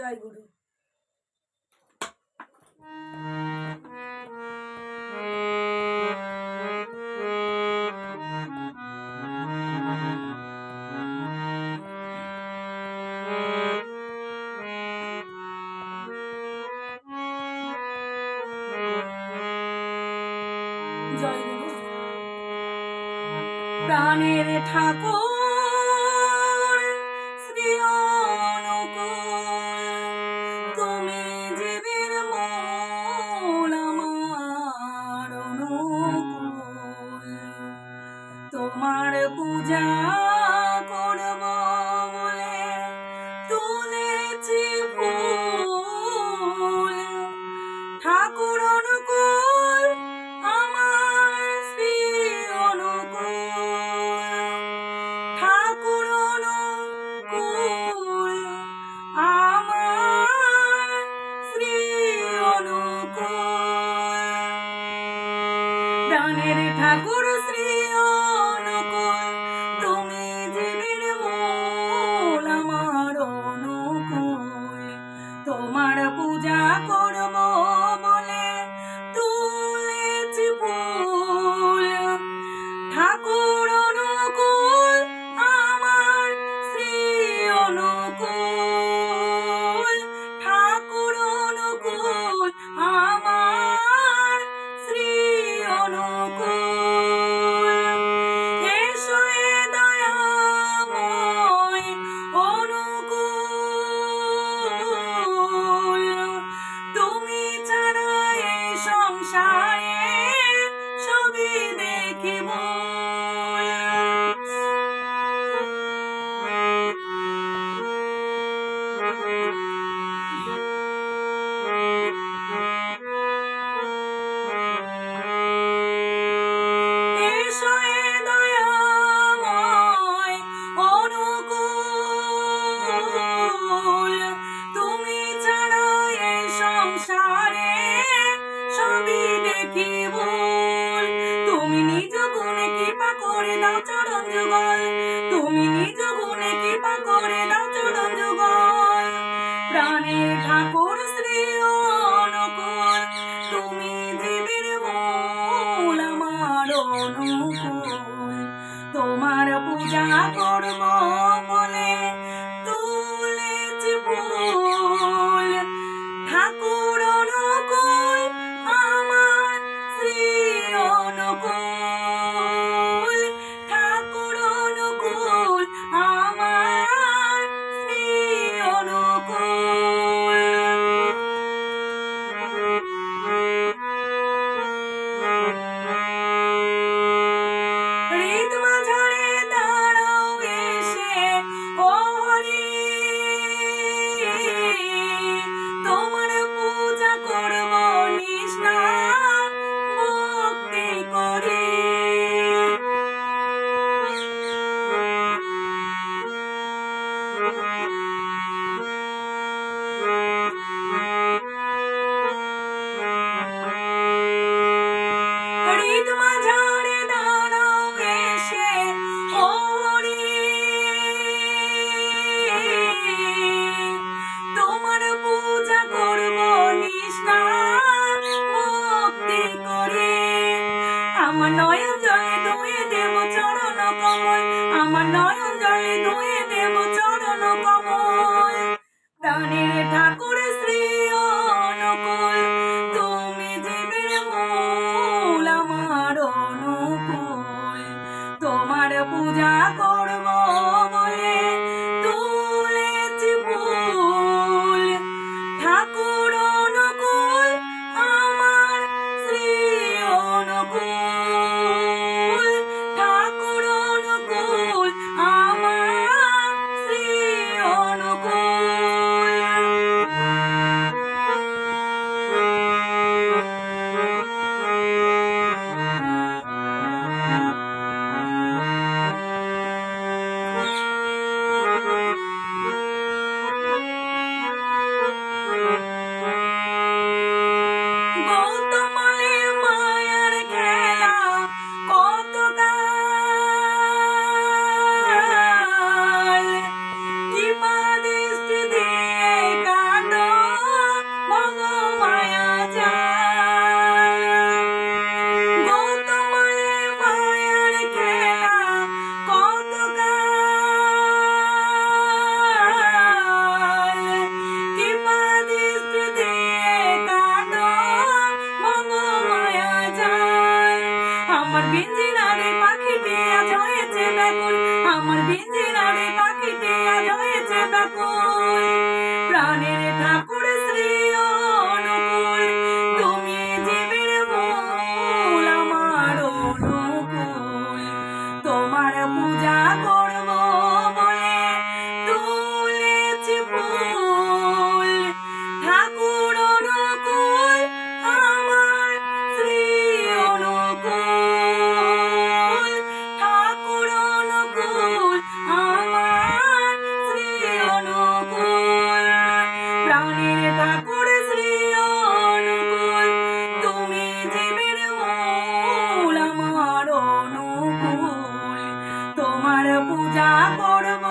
জয় গুরু। জয় গুরু। প্রাণের ঠাকুর শ্রী অনুকূল, তুমি জীবের মূল আমার অনুকূল। তোমার পূজা করব বলে তুলেছি ফুল। ঠাকুর অনুকূল আমার শ্রী অনুকূল, ঠাকুর অনুকূল আমার শ্রী অনুকূল। প্রাণের ঠাকুর শ্রী অনুকূল, তুমি জীবের মূল আমার অনুকূল। তোমার পূজা করব বলে তুলেছি ফুল। ঠাকুর অনুকূল আমার শ্রী অনুকূল, ঠাকুর অনুকূল আমার শ্রী অনুকূল। এসো এ দয়াময় অনুকূল, তুমি ছাড়া এই সংসারে সবই দেখিব। এসো এ দয়াময় অনুকূল, তুমি ছাড়া এই সংসারে সবই দেখিব। তুমি নিজ গুণে কৃপা করে দাও চরণ যুগল, তুমি নিজ গুণে কৃপা করে দাও চরণ যুগল। প্রাণের ঠাকুর শ্রী অনুকূল, তুমি জীবের মূল আমার অনুকূল। তোমার পূজা করব বলে তুলেছি ফুল। ঠাকুর অনুকূল আমার শ্রী অনুকূল, ঠাকুর অনুকূল আমার শ্রী অনুকূল। হৃদ মাঝারে দাঁড়াও এসে ও হরি, তোমার পূজা করব নিষ্ঠা ভক্তি করে। হৃদ মাঝারে দাঁড়াও এসে ও হরি, তোমার পূজা করব নিষ্ঠা ভক্তি করে। আমার নয়ন জলে ধুয়ে দেব চরণ কমল, আমার নয়ন জলে ধুয়ে দেব চরণ কমল। প্রাণের ঠাকুর শ্রী অনুকূল, তুমি জীবের মূল আমার অনুকূল। তোমার পূজা করব বলে তুলেছি ফুল। ঠাকুর অনুকূল আমার শ্রী অনুকূল, ঠাকুর অনুকূল আমার শ্রী অনুকূল। প্রাণের ঠাকুর শ্রী অনুকূল, তুমি জীবের মূল আমার অনুকূল। তোমার পূজা করব বলে তুলেছি ফুল, ঠাকুর অনুকূল আমার শ্রী অনুকূল, ঠাকুর অনুকূল আমার শ্রী অনুকূল। প্রাণের ঠাকুর শ্রী অনুকূল, তুমি জীবের মূল আমার অনুকূল। তোমার পূজা করব